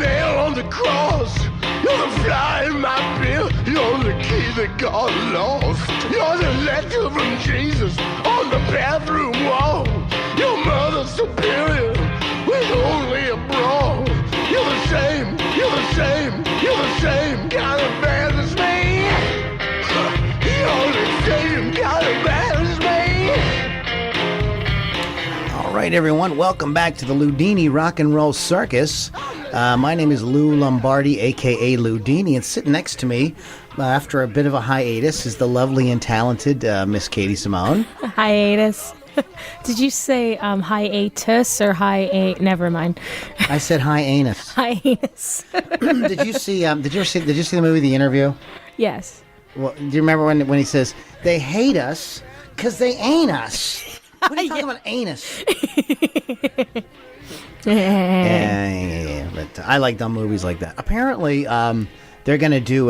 nail on the cross. You're the fly in my beer. You're the key that got lost. You're the letter from Jesus on the bathroom wall. Your mother's superior with only a bra. You're the same, you're the same, you're the same kind of bad as me. You're the same kind of bad as me. All right, everyone, welcome back to the Loudini Rock and Roll Circus. My name is Lou Lombardi, a.k.a. Loudini, and sitting next to me, after a bit of a hiatus, is the lovely and talented Miss Katie Simone. Hiatus. Did you say hiatus or never mind. I said hiatus. Hiatus. Did you see the movie The Interview? Yes. Well, do you remember when he says, they hate us because they ain't us? What are you talking about, anus? Yeah, but I like dumb movies like that. Apparently, they're going to do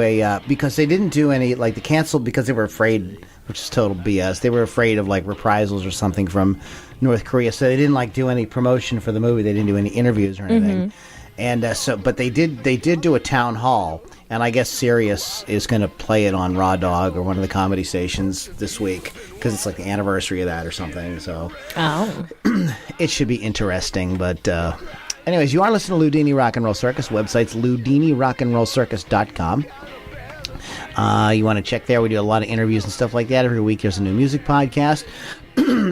because they didn't do any, they canceled because they were afraid, which is total BS. They were afraid of, reprisals or something from North Korea, so they didn't, do any promotion for the movie. They didn't do any interviews or anything. And but they did do a town hall, and I guess Sirius is going to play it on Raw Dog or one of the comedy stations this week because it's the anniversary of that or something. So it should be interesting. But anyways, you are listening to Loudini Rock and Roll Circus. Website's LoudiniRockandRollCircus.com. You want to check there. We do a lot of interviews and stuff like that. Every week there's a new music podcast.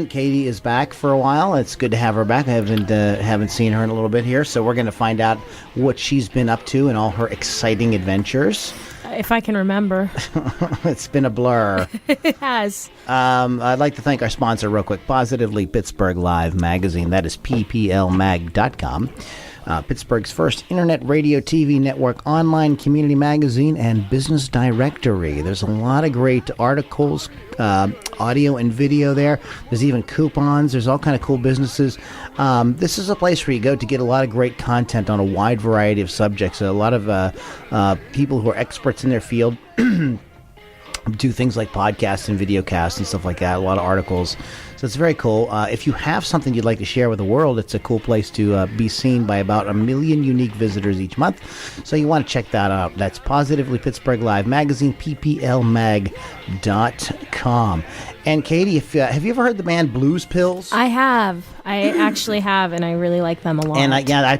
Katie is back for a while. It's good to have her back. I haven't seen her in a little bit here, so we're going to find out what she's been up to and all her exciting adventures. If I can remember. It's been a blur. It has. I'd like to thank our sponsor real quick, Positively Pittsburgh Live Magazine. That is pplmag.com. Pittsburgh's first internet radio TV network, online community magazine, and business directory. There's a lot of great articles, audio and video there. There's even coupons. There's all kind of cool businesses. This is a place where you go to get a lot of great content on a wide variety of subjects. A lot of people who are experts in their field do things like podcasts and videocasts and stuff like that, a lot of articles. So it's very cool. If you have something you'd like to share with the world, it's a cool place to be seen by about 1 million unique visitors each month. So you want to check that out. That's Positively Pittsburgh Live Magazine, pplmag.com. And Katie, have you ever heard the band Blues Pills? I have. I actually have, and I really like them a lot. And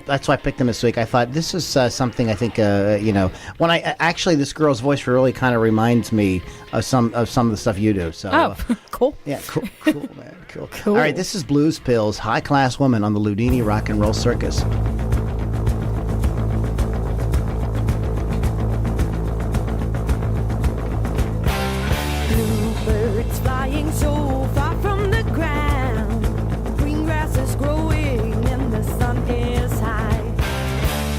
that's why I picked them this week. I thought this is something I think, when this girl's voice really kind of reminds me of some of the stuff you do. So, cool. Yeah, cool, man. Cool. All right, this is Blues Pills, High Class Woman on the Loudini Rock and Roll Circus. Bluebirds flying so far from the ground, green grass is growing and the sun is high.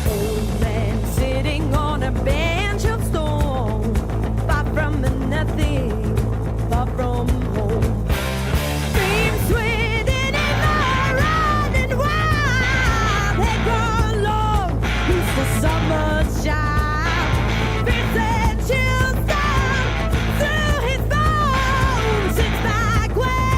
Old man sitting on a bench of stone, far from the nothing, far from home. Sweet in the running wild, they grow long, he's the summer's child. Fits and chills down through his bones, sits back where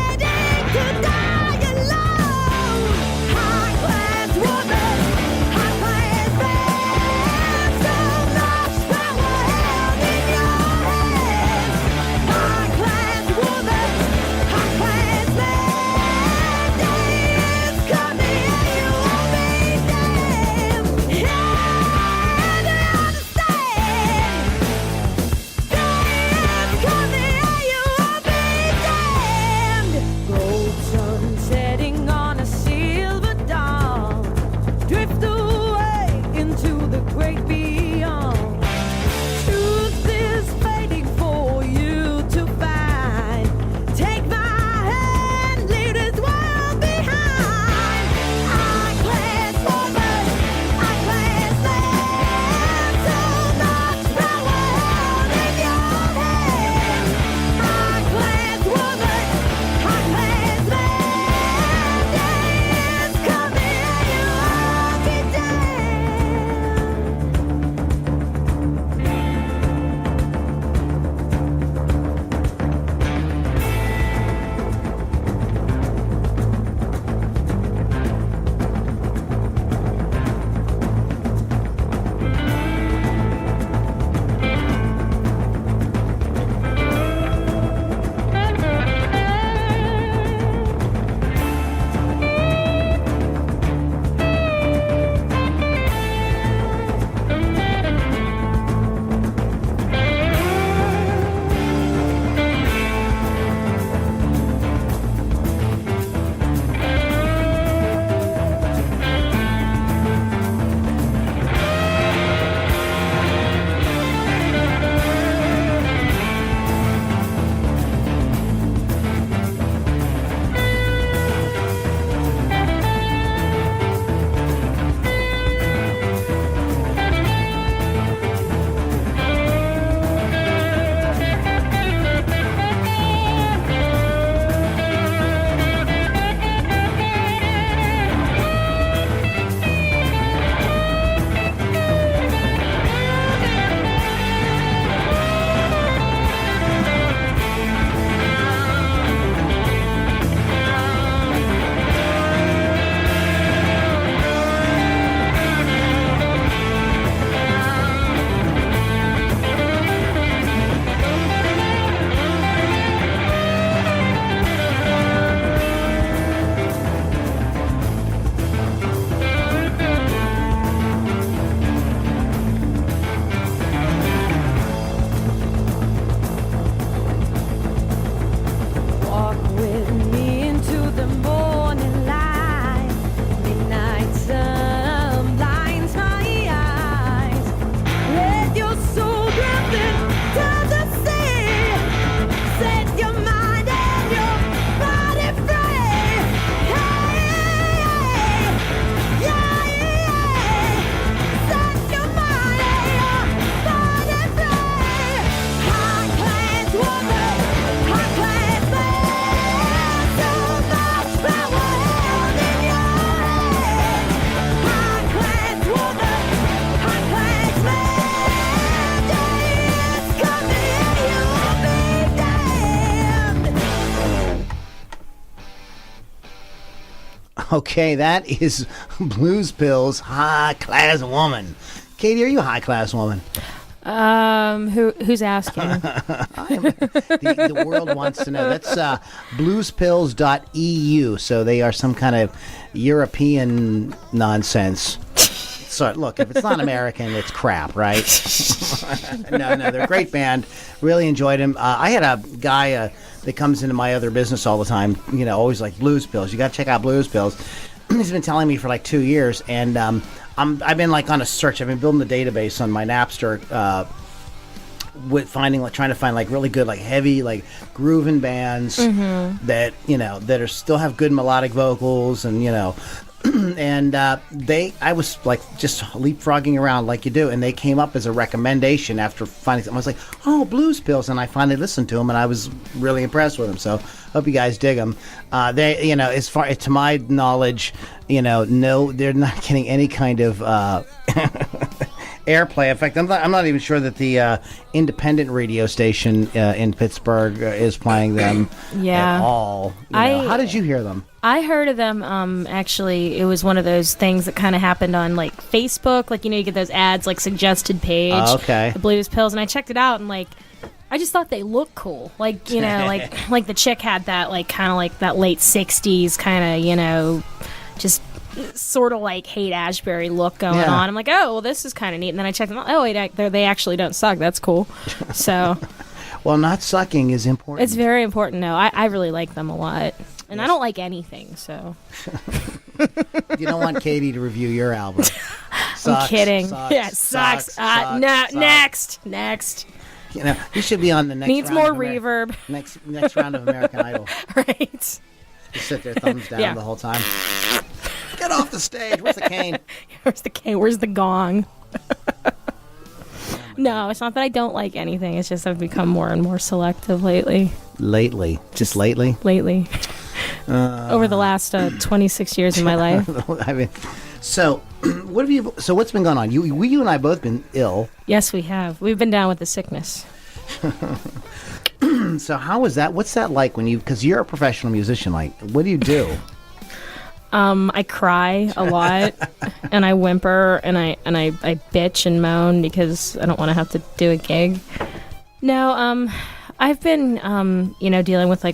Okay, that is Blues Pills, High Class Woman. Katie, are you a high class woman? Who's asking? The world wants to know. That's bluespills.eu. So they are some kind of European nonsense. So look, if it's not American, it's crap, right? No, they're a great band. Really enjoyed him. I had a guy that comes into my other business all the time. You know, always like Blues Pills. You got to check out Blues Pills. He's been telling me for like 2 years, and I've been like on a search. I've been building a database on my Napster, with trying to find like really good, like heavy, like grooving bands that that still have good melodic vocals, and and I was like just leapfrogging around like you do, and they came up as a recommendation after finding something. I was like, oh, Blues Pills, and I finally listened to them, and I was really impressed with them. So hope you guys dig them. They, as far to my knowledge, no, they're not getting any kind of airplay. In fact, I'm not even sure that the independent radio station in Pittsburgh is playing them at all. How did you hear them? I heard of them, actually, it was one of those things that kind of happened on, like, Facebook. Like, you get those ads, like, suggested page. Okay. The Blues Pills. And I checked it out, and, like, I just thought they looked cool. Like, like the chick had that, like, kind of like that late 60s kind of, just sort of like Haight-Ashbury look going on. I'm like, oh, well, this is kind of neat. And then I checked them out. Oh, wait, they actually don't suck. That's cool. So. Well, not sucking is important. It's very important. No, I really like them a lot. And yes. I don't like anything, so. You don't want Katie to review your album. Sucks, I'm kidding. Sucks, yeah, sucks. Next. You should be on the next Needs round more reverb. Next round of American Idol. Right. Just sit there, thumbs down the whole time. Get off the stage. Where's the cane? Where's the cane? Where's the gong? No, it's not that I don't like anything. It's just I've become more and more selective lately. Just lately? Lately. Over the last 26 years of my life. I mean, so what's been going on? You and I both been ill. Yes, we have. We've been down with the sickness. So how was that? What's that like because you're a professional musician? Like, what do you do? I cry a lot, and I whimper, and I bitch and moan because I don't want to have to do a gig. No, I've been dealing with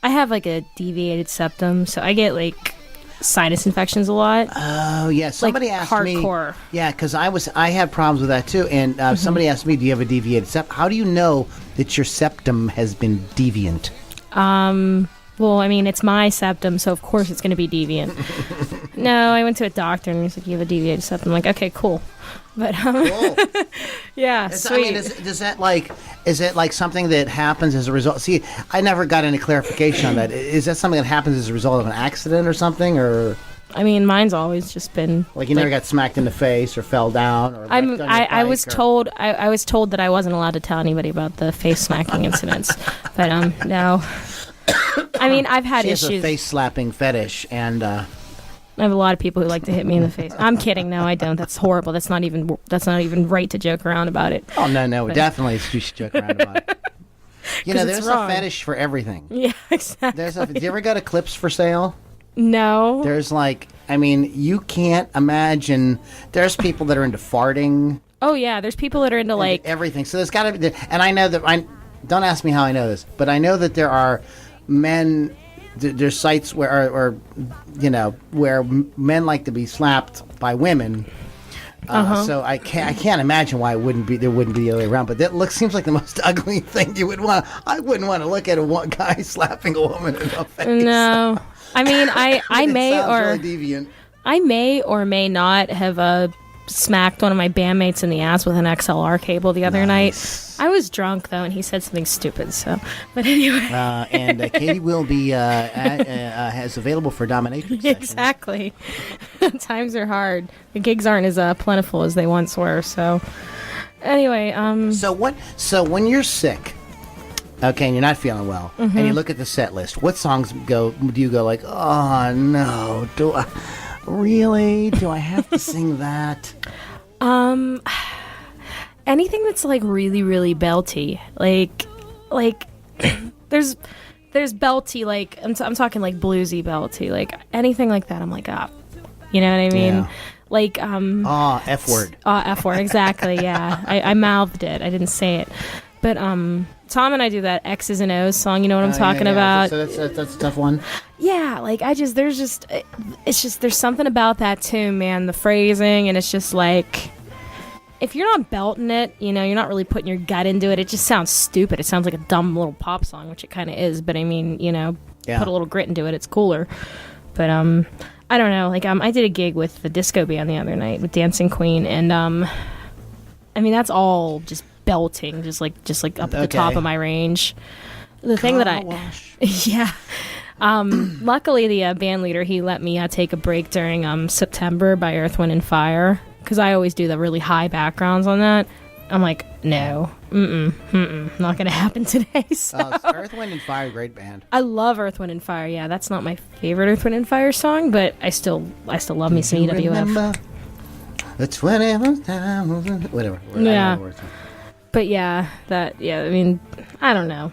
I have like a deviated septum, so I get like sinus infections a lot. Oh yeah, somebody asked me. Hardcore. Yeah, because I had problems with that too, and somebody asked me, "Do you have a deviated septum? How do you know that your septum has been deviant?" Well, I mean, it's my septum, so of course it's going to be deviant. No, I went to a doctor, and he's like, "You have a deviated septum." I'm like, "Okay, cool." But cool. Yeah, sweet. I mean, is it like something that happens as a result? See, I never got any clarification on that. Is that something that happens as a result of an accident or something, or? I mean, mine's always just been like you never got smacked in the face or fell down or. I was told that I wasn't allowed to tell anybody about the face smacking incidents, but no. I mean, I've had issues. She has a face slapping fetish, and I have a lot of people who like to hit me in the face. I'm kidding. No, I don't. That's horrible. That's not even right to joke around about it. Oh no, definitely you should joke around about it. There's a fetish for everything. Yeah, exactly. Do you ever go to Clips for Sale? No. There's you can't imagine. There's people that are into farting. Oh yeah, there's people that are into like everything. So there's got to be, and I know that don't ask me how I know this, but I know that there are men. There's sites where where men like to be slapped by women. So I can't imagine why there wouldn't be the other way around. But that seems like the most ugly thing you would want. I wouldn't want to look at one guy slapping a woman in the face. No, I mean I may or really deviant. I may or may not have smacked one of my bandmates in the ass with an XLR cable the other night. I was drunk though, and he said something stupid. So, but anyway. And Katie will be has available for dominatrix sessions. Exactly. Times are hard. The gigs aren't as plentiful as they once were. So, anyway. So when you're sick, okay, and you're not feeling well, and you look at the set list, what songs do you go like, oh no, do I have to sing that? Anything that's like really, really belty. Like there's there's belty, like I'm talking like bluesy belty, like anything like that. I'm like, you know what I mean? Yeah. Like F word. F word, exactly. Yeah, I mouthed it. I didn't say it, but Tom and I do that X's and O's song. You know what I'm talking about? So that's a tough one. Yeah, like there's something about that tune, man. The phrasing, and it's just like, if you're not belting it, you know, you're not really putting your gut into it. It just sounds stupid. It sounds like a dumb little pop song, which it kind of is. But I mean, you know, put a little grit into it, it's cooler. But I don't know. Like I did a gig with the disco band the other night with Dancing Queen, and I mean that's all just belting, just like up at the top of my range. The thing that yeah. Luckily, the band leader, he let me take a break during September by Earth, Wind, and Fire, because I always do the really high backgrounds on that. I'm like, no, not gonna happen today. So. Earth, Wind, and Fire, great band. I love Earth, Wind, and Fire. Yeah, that's not my favorite Earth, Wind, and Fire song, but I still love me some EWF. The 20th time, whatever. Yeah. But yeah, I mean, I don't know.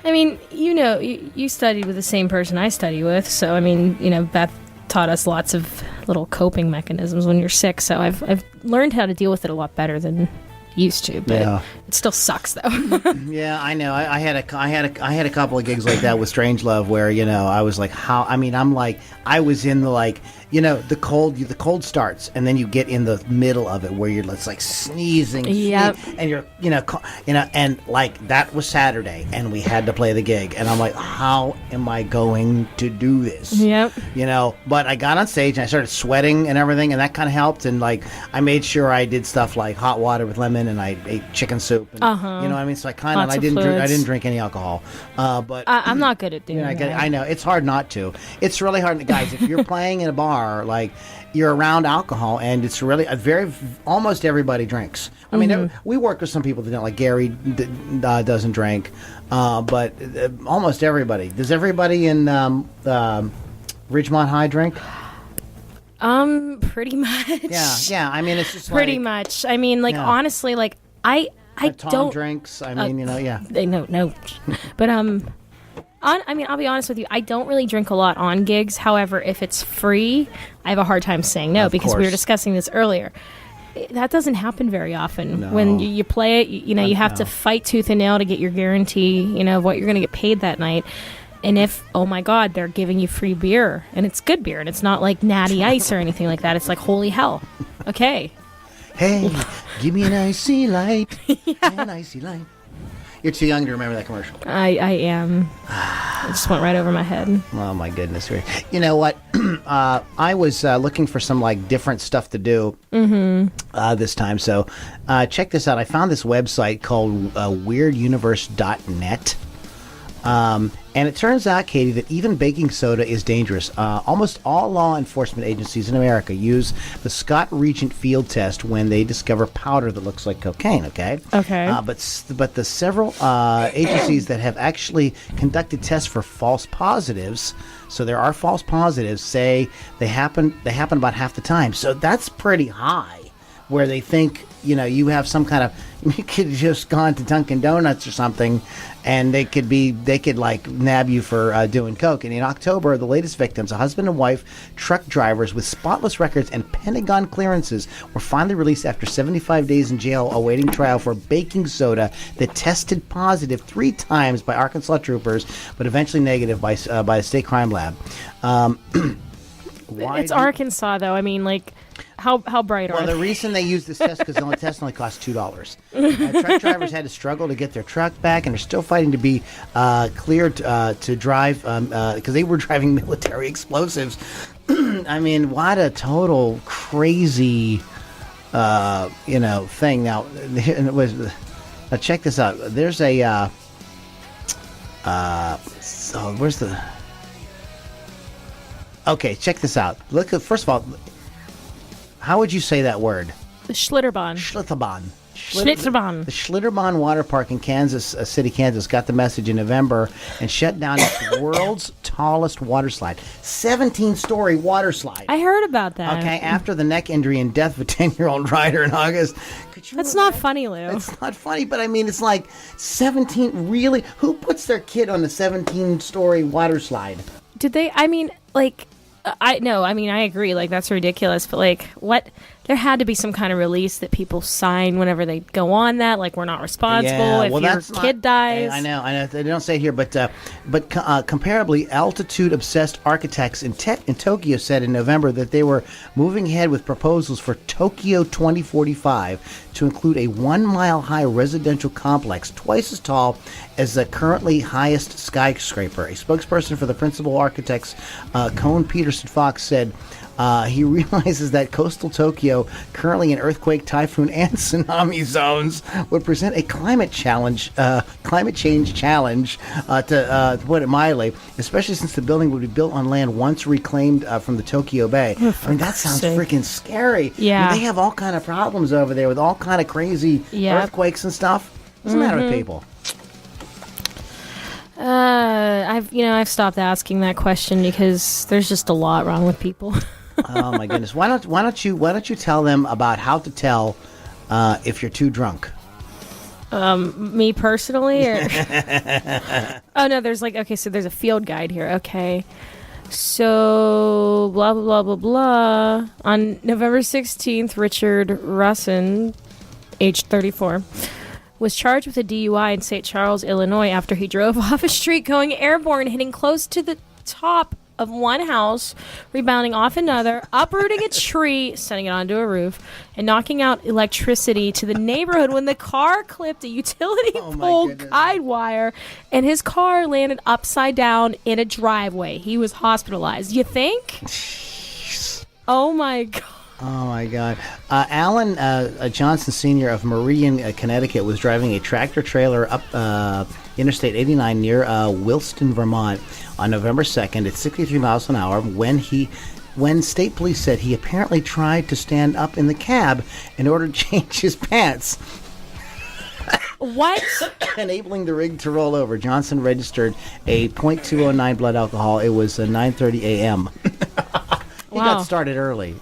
You know, you studied with the same person I study with, so I mean, you know, Beth taught us lots of little coping mechanisms when you're sick, so I've learned how to deal with it a lot better than used to, but it still sucks though. Yeah, I know. I had a couple of gigs like that with Strangelove where, you know, I was like, I was in the, like, you know, the cold starts, and then you get in the middle of it where you're just like sneezing, and you're, you know, and like that was Saturday, and we had to play the gig, and I'm like, how am I going to do this? Yep. You know, but I got on stage and I started sweating and everything, and that kind of helped, and like I made sure I did stuff like hot water with lemon, and I ate chicken soup, and, you know what I mean? So I didn't drink any alcohol, but I'm not good at doing that. I know it's hard not to. It's really hard, guys. If you're playing in a bar, like you're around alcohol, and it's really almost everybody drinks. I mean, we work with some people that don't, like Gary doesn't drink, but almost everybody. Does everybody in Ridgemont High drink? Pretty much. Yeah. I mean, it's just pretty much. I mean, like honestly, like I Tom don't drinks. I mean, you know, yeah. No, but I mean, I'll be honest with you. I don't really drink a lot on gigs. However, if it's free, I have a hard time saying no, because we were discussing this earlier. That doesn't happen very often. No. When you play it, you know, you have to fight tooth and nail to get your guarantee, you know, of what you're going to get paid that night. And if, oh my God, they're giving you free beer, and it's good beer, and it's not like Natty Ice or anything like that. It's like, holy hell. Okay. Hey, give me an icy light. An icy light. You're too young to remember that commercial. I am. It just went right over my head. Oh my goodness! You know what? I was looking for some like different stuff to do this time. So check this out. I found this website called WeirdUniverse.net. And it turns out, Katie, that even baking soda is dangerous. Almost all law enforcement agencies in America use the Scott Regent field test when they discover powder that looks like cocaine, okay? Okay. But the several agencies that have actually conducted tests for false positives, so there are false positives, say they happen about half the time. So that's pretty high, where they think, you know, you have some kind of, you could have just gone to Dunkin' Donuts or something, and they could like nab you for doing coke. And in October, the latest victims, a husband and wife truck drivers with spotless records and Pentagon clearances, were finally released after 75 days in jail awaiting trial for baking soda that tested positive 3 times by Arkansas troopers, but eventually negative by a state crime lab. It's Arkansas, though. I mean, like, how bright are they? Well, the reason they use this test because the test only costs $2. Truck drivers had to struggle to get their truck back, and they're still fighting to be cleared to drive because they were driving military explosives. I mean, what a total crazy, thing. Now, check this out. There's a. Where's the? Okay, check this out. Look at, first of all, how would you say that word? The Schlitterbahn. Schlitterbahn. Schlitterbahn. The Schlitterbahn Water Park in Kansas City, Kansas, got the message in November and shut down its world's tallest water slide, 17-story water slide. I heard about that. Okay, after the neck injury and death of a 10-year-old rider in August. That's not funny, Lou. It's not funny, but I mean, it's like 17. Really, who puts their kid on a 17-story water slide? Did they? I mean, like, I agree. Like, that's ridiculous. But like, what? There had to be some kind of release that people sign whenever they go on that. Like, we're not responsible if your kid dies. I know. They don't say it here, but comparably, altitude-obsessed architects in Tokyo said in November that they were moving ahead with proposals for Tokyo 2045 to include a 1-mile-high residential complex twice as tall as the currently highest skyscraper. A spokesperson for the principal architects, Cone Peterson Fox, said he realizes that coastal Tokyo, currently in earthquake, typhoon, and tsunami zones, would present a climate change challenge, to put it mildly, especially since the building would be built on land once reclaimed from the Tokyo Bay. I mean, that sounds freaking scary. Yeah. I mean, they have all kind of problems over there with all kind of crazy earthquakes and stuff. What's the matter with people? I've stopped asking that question because there's just a lot wrong with people. Oh my goodness! Why don't you tell them about how to tell if you're too drunk? Me personally, or oh no, there's there's a field guide here. Okay, so blah blah blah blah blah. On November 16th, Richard Russin, age 34, was charged with a DUI in St. Charles, Illinois, after he drove off a street going airborne, hitting close to the top of one house, rebounding off another, uprooting a tree, sending it onto a roof, and knocking out electricity to the neighborhood when the car clipped a utility pole guide wire, and his car landed upside down in a driveway. He was hospitalized. You think? Oh my God. Oh my God. Alan Johnson Sr. of Meridian, Connecticut, was driving a tractor trailer up Interstate 89 near Williston, Vermont on November 2nd at 63 miles an hour when state police said he apparently tried to stand up in the cab in order to change his pants. What? Enabling the rig to roll over. Johnson registered a .209 blood alcohol. It was 9:30 a.m. He got started early.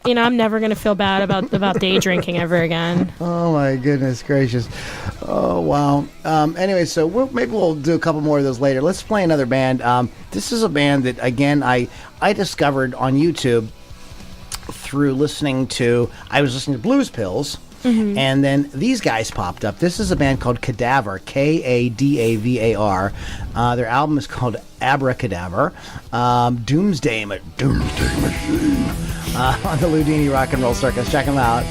I'm never going to feel bad about day drinking ever again. Oh, my goodness gracious. Oh, wow. Anyway, so maybe we'll do a couple more of those later. Let's play another band. This is a band that, again, I discovered on YouTube through I was listening to Blues Pills. Mm-hmm. And then these guys popped up. This is a band called Kadavar, Kadavar. Their album is called Abracadaver. Doomsday Machine on the Loudini Rock and Roll Circus. Check them out.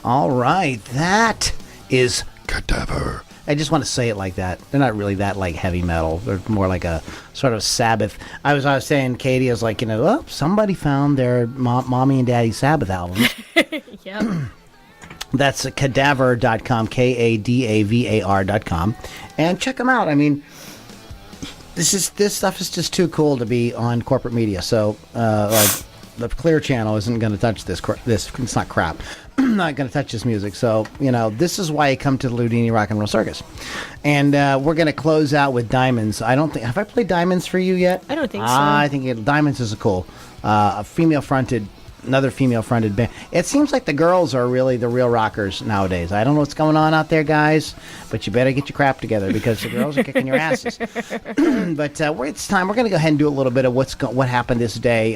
All right, that is Kadavar. I just want to say it like that. They're not really that like heavy metal. They're more like a sort of Sabbath. I was saying, Katie, I was like, oh, somebody found their mommy and daddy Sabbath album. Yep. That's Kadavar.com, Kadavar.com, and check them out. I mean, this stuff is just too cool to be on corporate media. So, like, the Clear Channel isn't going to touch this. It's not crap. I'm not going to touch this music. So, this is why I come to the Loudini Rock and Roll Circus. And we're going to close out with Diemonds. Have I played Diemonds for you yet? I don't think so. I think Diemonds is a cool, another female-fronted band. It seems like the girls are really the real rockers nowadays. I don't know what's going on out there, guys, but you better get your crap together because the girls are kicking your asses. But it's time. We're going to go ahead and do a little bit of what happened this day.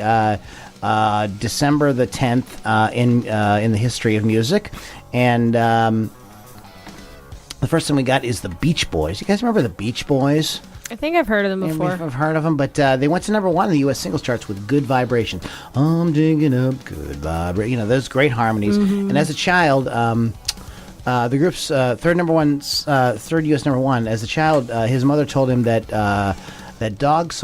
December the 10th in the history of music. And the first thing we got is the Beach Boys. You guys remember the Beach Boys? I think I've heard of them before. I've heard of them, but they went to number 1 in the U.S. singles charts with Good Vibrations. I'm digging up good vibrations. Those great harmonies. Mm-hmm. And as a child, the group's third U.S. number 1. As a child, his mother told him that dogs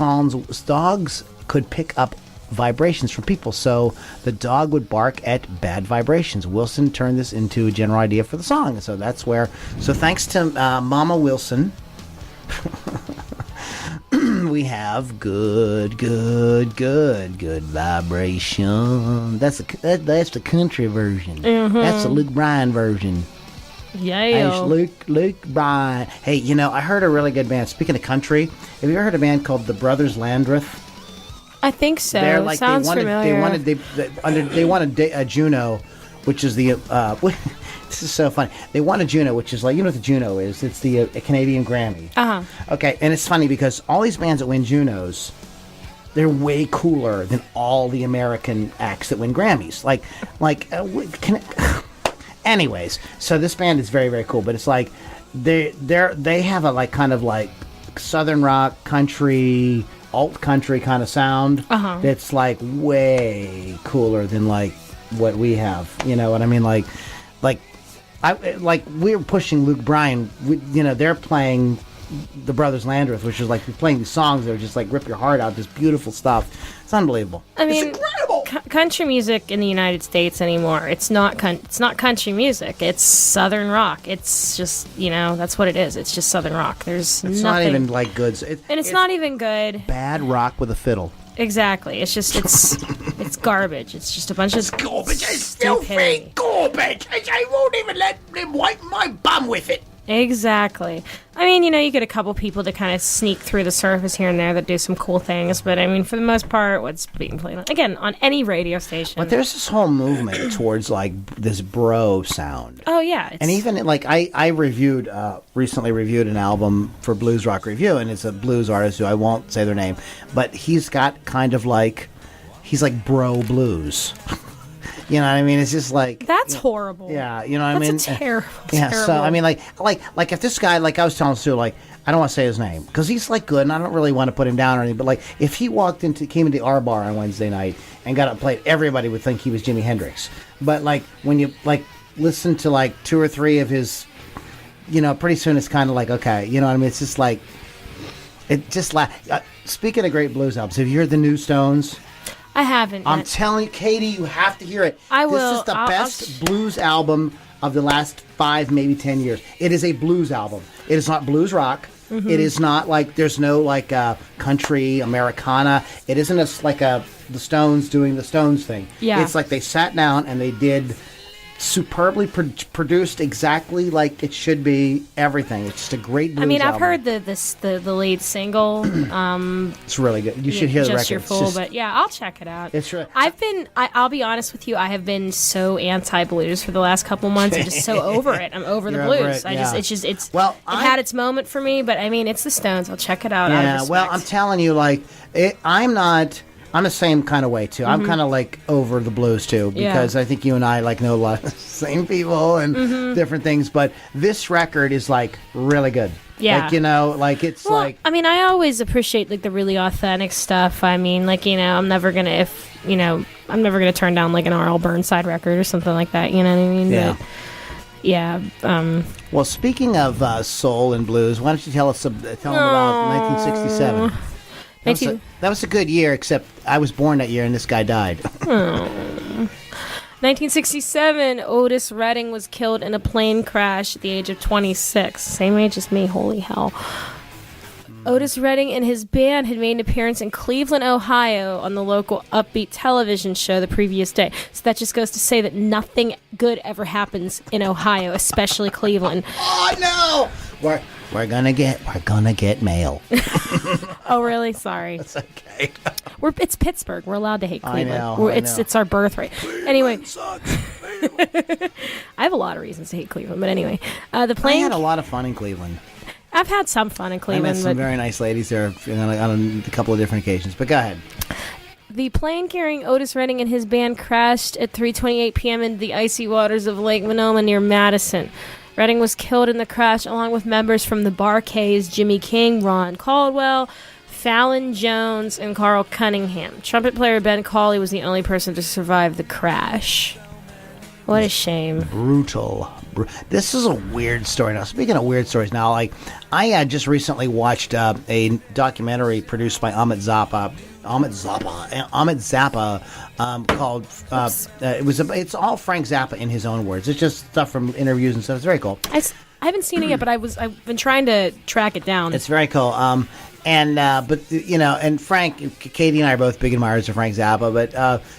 could pick up vibrations from people, so the dog would bark at bad vibrations. Wilson turned this into a general idea for the song, so that's where. So thanks to Mama Wilson, we have good vibration. That's the country version. Mm-hmm. That's the Luke Bryan version. Yeah. Luke Bryan. Hey, I heard a really good band. Speaking of country, have you ever heard a band called the Brothers Landreth? I think so. They're like, Sounds familiar. They wanted a Juno, which is the this is so funny. They won a Juno, which is like, what the Juno is? It's the Canadian Grammy. Okay, and it's funny because all these bands that win Junos, they're way cooler than all the American acts that win Grammys. Anyways, so this band is very, very cool, but it's like they have a kind of southern rock, country, alt country kind of sound that's like way cooler than what we have. You know what I mean? We're pushing Luke Bryan. They're playing the Brothers Landreth, which is like playing these songs that are just rip your heart out. This beautiful stuff. It's unbelievable. I mean, it's incredible. Country music in the United States anymore. It's not country music. It's southern rock. It's just that's what it is. It's just southern rock. It's nothing, not even good. It's not even good. Bad rock with a fiddle. Exactly. It's just it's garbage. It's just a bunch of garbage. It's filthy garbage. I won't even let them wipe my bum with it. Exactly. I mean, you get a couple people that kind of sneak through the surface here and there that do some cool things, but I mean, for the most part, what's being played again on any radio station. But there's this whole movement towards this bro sound. Oh yeah, and even I recently reviewed an album for Blues Rock Review, and it's a blues artist who I won't say their name, but he's got kind of he's like bro blues. You know what I mean? It's just that's horrible. Yeah, you know what I mean? That's terrible. Yeah, terrible. So I mean, like if this guy, I was telling Sue, I don't want to say his name because he's good, and I don't really want to put him down or anything. But if he came into our bar on Wednesday night and got up and played, everybody would think he was Jimi Hendrix. But when you listen to 2 or 3 of his, pretty soon it's kind of okay, you know what I mean? It's just it just speaking of great blues albums, have you heard the New Stones? I haven't. I'm telling you, Katie, you have to hear it. I will. This is the best blues album of the last 5, maybe 10 years. It is a blues album. It is not blues rock. Mm-hmm. It is not there's no country, Americana. It isn't the Stones doing the Stones thing. Yeah. It's they sat down and they did superbly produced exactly like it should be. Everything. It's just a great blues album. I've heard the lead single. It's really good. You should hear the record. Just Your Fool, but yeah, I'll check it out. It's really. I'll be honest with you. I have been so anti-blues for the last couple months. I'm just so over it. I'm over the blues. It had its moment for me, but I mean, it's the Stones. I'll check it out. Yeah. Well, I'm telling you, I'm not. I'm the same kind of way too. I'm kind of like over the blues too, because I think you and I like know a lot of the same people and different things. But this record is like really good. Yeah. Like, like it's like. I mean, I always appreciate like the really authentic stuff. I mean, like, I'm never gonna turn down like an R.L. Burnside record or something like that. You know what I mean? Yeah. But, yeah. Well, speaking of soul and blues, why don't you tell them about 1967? That was a good year, except I was born that year and this guy died. 1967, Otis Redding was killed in a plane crash at the age of 26. Same age as me, holy hell. Otis Redding and his band had made an appearance in Cleveland, Ohio on the local Upbeat television show the previous day. So that just goes to say that nothing good ever happens in Ohio, especially Cleveland. Oh, no! We're gonna get mail. Oh, really? Sorry. That's okay. It's Pittsburgh. We're allowed to hate Cleveland. I know. It's our birthright. Anyway, Sucks. I have a lot of reasons to hate Cleveland, but anyway, I had a lot of fun in Cleveland. I've had some fun in I Cleveland. met some very nice ladies there on a couple of different occasions. But go ahead. The plane carrying Otis Redding and his band crashed at 3:28 p.m. into the icy waters of Lake Monoma near Madison. Redding was killed in the crash along with members from the Bar-Kays, Jimmy King, Ron Caldwell, Fallon Jones, and Carl Cunningham. Trumpet player Ben Cawley was the only person to survive the crash. What a shame. Brutal. This is a weird story. Now, speaking of weird stories, now, like, I just recently watched a documentary produced by Ahmet Zappa called it's all Frank Zappa in his own words. It's just stuff from interviews and stuff. It's very cool. I haven't seen it yet, but I've been trying to track it down. It's very cool. And Frank, Katie and I are both big admirers of Frank Zappa, but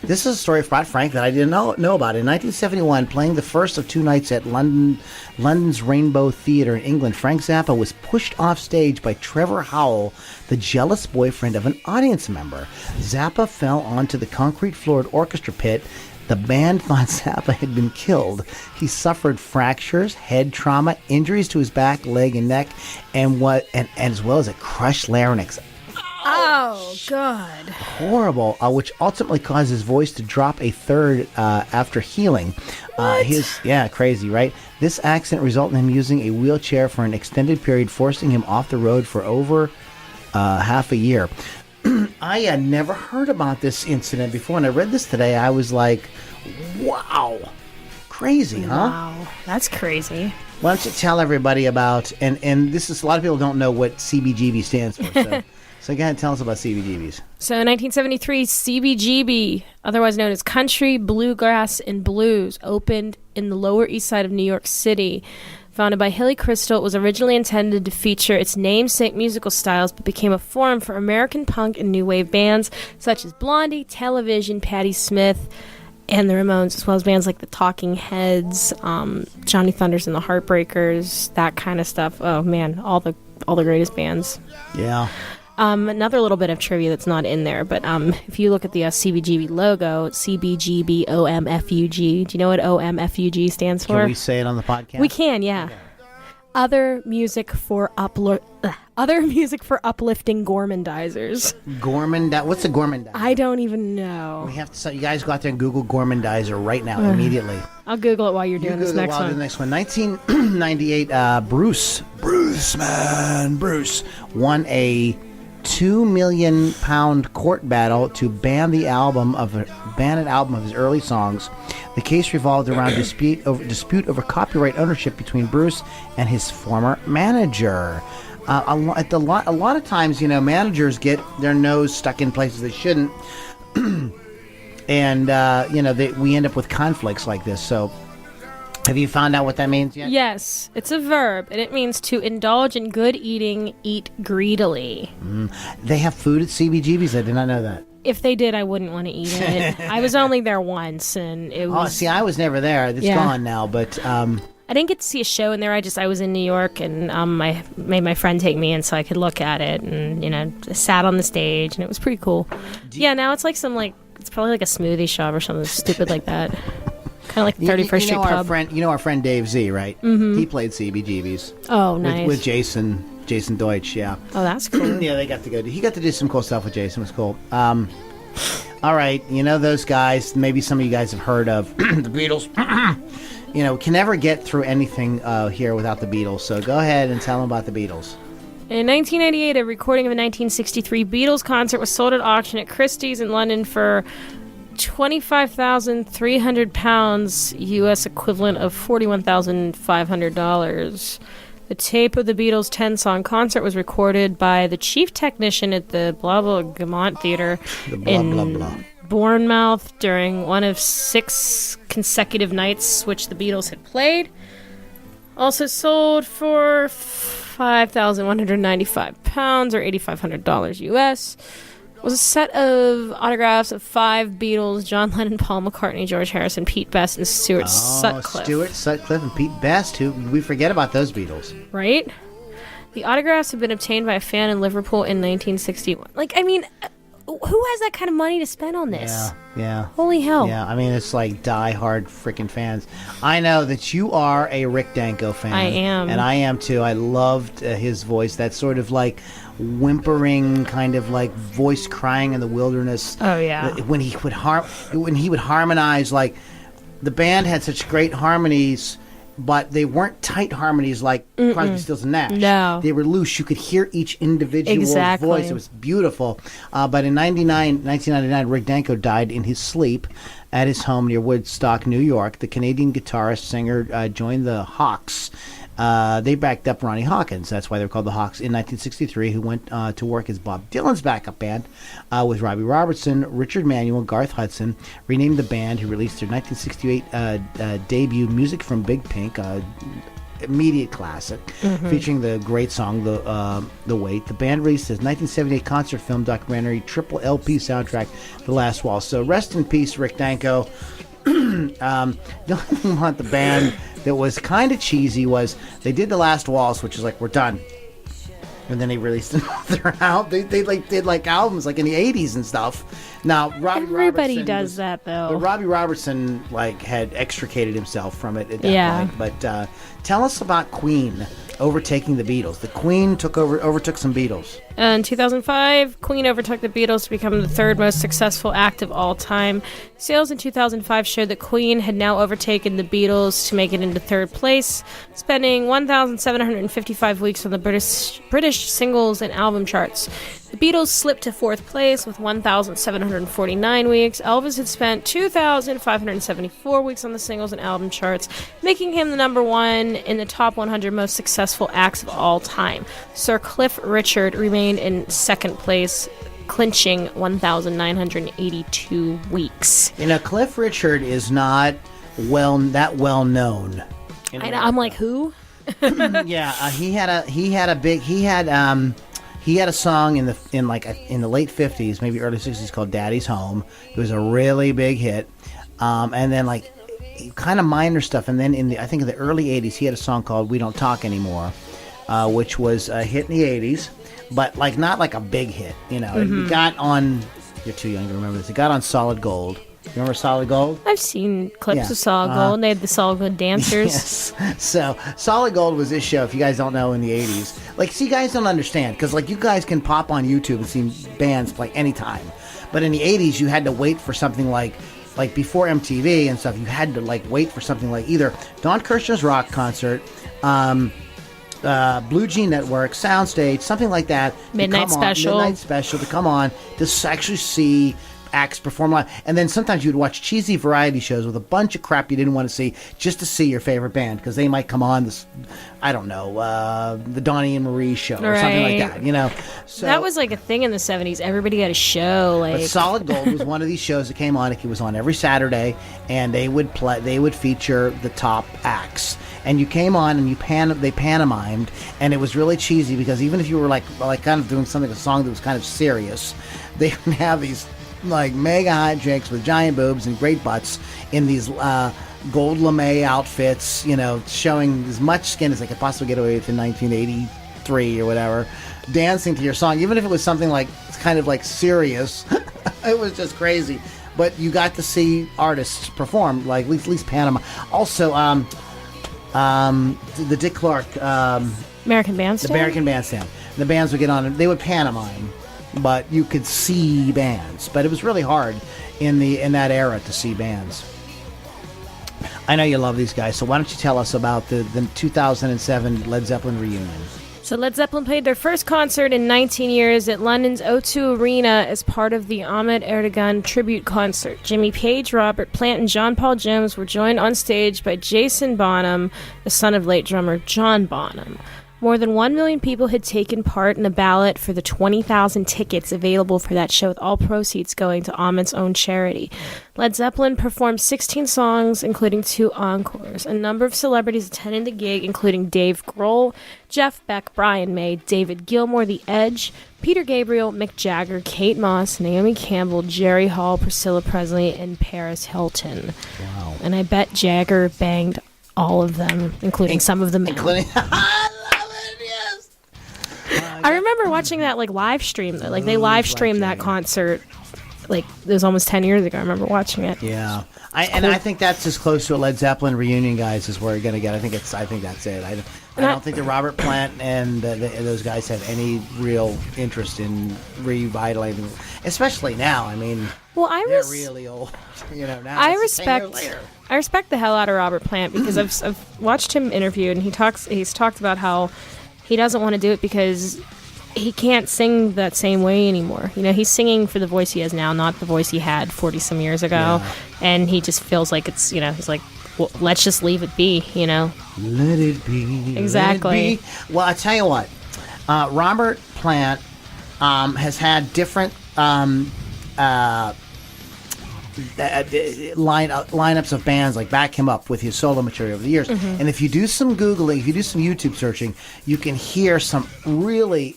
this is a story about Frank that I didn't know about. In 1971, playing the first of two nights at London's Rainbow Theatre in England, Frank Zappa was pushed off stage by Trevor Howell, the jealous boyfriend of an audience member. Zappa fell onto the concrete-floored orchestra pit. The band thought Zappa had been killed. He suffered fractures, head trauma, injuries to his back, leg, and neck, and as well as a crushed larynx. Oh, God. Horrible, which ultimately caused his voice to drop a third after healing. Crazy, right? This accident resulted in him using a wheelchair for an extended period, forcing him off the road for over half a year. I had never heard about this incident before, and I read this today. I was like, wow. Crazy, huh? Wow, that's crazy. Why don't you tell everybody about, and this is, a lot of people don't know what CBGB stands for, so go ahead and tell us about CBGBs. So in 1973, CBGB, otherwise known as Country, Bluegrass, and Blues, opened in the Lower East Side of New York City. Founded by Hilly Crystal, it was originally intended to feature its namesake musical styles, but became a forum for American punk and new wave bands such as Blondie, Television, Patti Smith, and the Ramones, as well as bands like the Talking Heads, Johnny Thunders and the Heartbreakers, that kind of stuff. Oh man, all the greatest bands. Yeah. Another little bit of trivia that's not in there, but if you look at the CBGB logo, CBGB OMFUG. Do you know what OMFUG stands for? Can we say it on the podcast? We can, yeah. Okay. Other music for uplifting gormandizers. What's a gormandizer? I don't even know. We have to. So you guys go out there and Google gormandizer right now, immediately. I'll Google it while you're doing this next one. 1998, Bruce won a £2 million court battle to ban an album of his early songs. The case revolved around dispute over copyright ownership between Bruce and his former manager. A lot of times, managers get their nose stuck in places they shouldn't, and we end up with conflicts like this. So, have you found out what that means yet? Yes, it's a verb, and it means to indulge in good eating, eat greedily. They have food at CBGB's. I did not know that. If they did, I wouldn't want to eat it. I was only there once, and it was... Oh, see, I was never there. It's gone now, but... I didn't get to see a show in there. I was in New York, and I made my friend take me in so I could look at it, and, sat on the stage, and it was pretty cool. Now it's like it's probably like a smoothie shop or something stupid like that. Kind of like the 31st Street Pub. Our friend Dave Z, right? Mm-hmm. He played CBGB's. Oh, nice. With Jason Deutsch, yeah. Oh, that's cool. Yeah, they got to go. He got to do some cool stuff with Jason. It was cool. All right, you know those guys, maybe some of you guys have heard of the Beatles. Can never get through anything here without the Beatles, so go ahead and tell them about the Beatles. In 1998, a recording of a 1963 Beatles concert was sold at auction at Christie's in London for £25,300 U.S. equivalent of $41,500. The tape of the Beatles' 10-song concert was recorded by the chief technician at the Blah Blah Gamont Theatre in Bournemouth during one of 6 consecutive nights which the Beatles had played. Also sold for £5,195 or $8,500 U.S. was a set of autographs of 5 Beatles: John Lennon, Paul McCartney, George Harrison, Pete Best, and Stuart Sutcliffe. Stuart Sutcliffe and Pete Best, who we forget about those Beatles. Right? The autographs have been obtained by a fan in Liverpool in 1961. Who has that kind of money to spend on this? Yeah. Holy hell. Yeah, I mean, it's like die-hard freaking fans. I know that you are a Rick Danko fan. I am. And I am, too. I loved his voice. That sort of, like, whimpering kind of, like, voice crying in the wilderness. Oh, yeah. When he would harmonize, like, the band had such great harmonies, but they weren't tight harmonies like Crosby, Stills, and Nash. No. They were loose. You could hear each individual voice. It was beautiful. But in 1999, Rick Danko died in his sleep at his home near Woodstock, New York. The Canadian guitarist, singer joined the Hawks. They backed up Ronnie Hawkins. That's why they were called the Hawks in 1963, who went to work as Bob Dylan's backup band with Robbie Robertson, Richard Manuel, Garth Hudson. Renamed the band, who released their 1968 debut, Music from Big Pink, immediate classic, featuring the great song The Wait. The band released his 1978 concert film documentary, triple LP soundtrack, The Last Waltz. So rest in peace, Rick Danko. The only thing about the band that was kind of cheesy was they did The Last Waltz, which is like, we're done. And then they released another album. They did like albums like in the 80s and stuff. Now, Everybody does that, though. But Robbie Robertson had extricated himself from it at that point. But tell us about Queen overtaking the Beatles. The Queen overtook some Beatles. In 2005, Queen overtook the Beatles to become the 3rd most successful act of all time. Sales in 2005 showed that Queen had now overtaken the Beatles to make it into 3rd place, spending 1,755 weeks on the British singles and album charts. The Beatles slipped to 4th place with 1,749 weeks. Elvis had spent 2,574 weeks on the singles and album charts, making him the number 1 in the top 100 most successful acts of all time. Sir Cliff Richard remained in 2nd place, clinching 1,982 weeks. Cliff Richard is not that well known. I'm like, who? Yeah, he had a song in the late 50s, maybe early 60s, called Daddy's Home. It was a really big hit. And then kind of minor stuff. And then in the early 80s, he had a song called We Don't Talk Anymore, which was a hit in the 80s, but not like a big hit. It got on. You're too young to remember this. It got on Solid Gold. Remember Solid Gold? I've seen clips of Solid Gold. They had the Solid Gold dancers. Yes. So Solid Gold was this show, if you guys don't know, in the 80s. See, you guys don't understand, because you guys can pop on YouTube and see bands play anytime. But in the 80s, you had to wait for something like before MTV and stuff, you had to wait for something like either Don Kirshner's rock concert, Blue Jean Network, Soundstage, something like that. Midnight Special to come on to actually see acts perform live. And then sometimes you'd watch cheesy variety shows with a bunch of crap you didn't want to see, just to see your favorite band, because they might come on this, I don't know, the Donnie and Marie show or something like that, So that was a thing in the 70s. Everybody had a show. But Solid Gold was one of these shows that came on. It was on every Saturday, and they would feature the top acts. And you came on and they pantomimed, and it was really cheesy, because even if you were kind of doing a song that was kind of serious, they would have these mega hot chicks with giant boobs and great butts in these gold lame outfits, showing as much skin as they could possibly get away with in 1983 or whatever, dancing to your song, even if it was something kind of serious. It was just crazy. But you got to see artists perform, at least Panama. Also, the Dick Clark American Bandstand. The American Bandstand. The bands would get on and they would pantomime. but you could see bands. But it was really hard in that era to see bands. I know you love these guys, so why don't you tell us about the 2007 Led Zeppelin reunion? So Led Zeppelin played their first concert in 19 years at London's O2 Arena as part of the Ahmed Erdogan tribute concert. Jimmy Page, Robert Plant, and John Paul Jones were joined on stage by Jason Bonham, the son of late drummer John Bonham. More than 1 million people had taken part in a ballot for the 20,000 tickets available for that show, with all proceeds going to Ahmed's own charity. Led Zeppelin performed 16 songs, including 2 encores. A number of celebrities attended the gig, including Dave Grohl, Jeff Beck, Brian May, David Gilmour, The Edge, Peter Gabriel, Mick Jagger, Kate Moss, Naomi Campbell, Jerry Hall, Priscilla Presley, and Paris Hilton. Wow. And I bet Jagger banged all of them, including some of the men. I remember watching that live stream. They live streamed that concert. It was almost 10 years ago. I remember watching it. Yeah, I think that's as close to a Led Zeppelin reunion, guys, as we're gonna get. I think that's it. I don't think that Robert Plant and those guys have any real interest in revitalizing, especially now. I mean, they're really old. Now I it's 10 years respect. later. I respect the hell out of Robert Plant because I've watched him interviewed, and he's talked about how he doesn't want to do it because he can't sing that same way anymore. He's singing for the voice he has now, not the voice he had 40 some years ago. Yeah. And he just feels like it's, he's like, well, let's just leave it be, Let it be. Exactly. Let it be. Well, I tell you what, Robert Plant has had different lineups of bands back him up with his solo material over the years. Mm-hmm. And if you do some Googling, if you do some YouTube searching, you can hear some really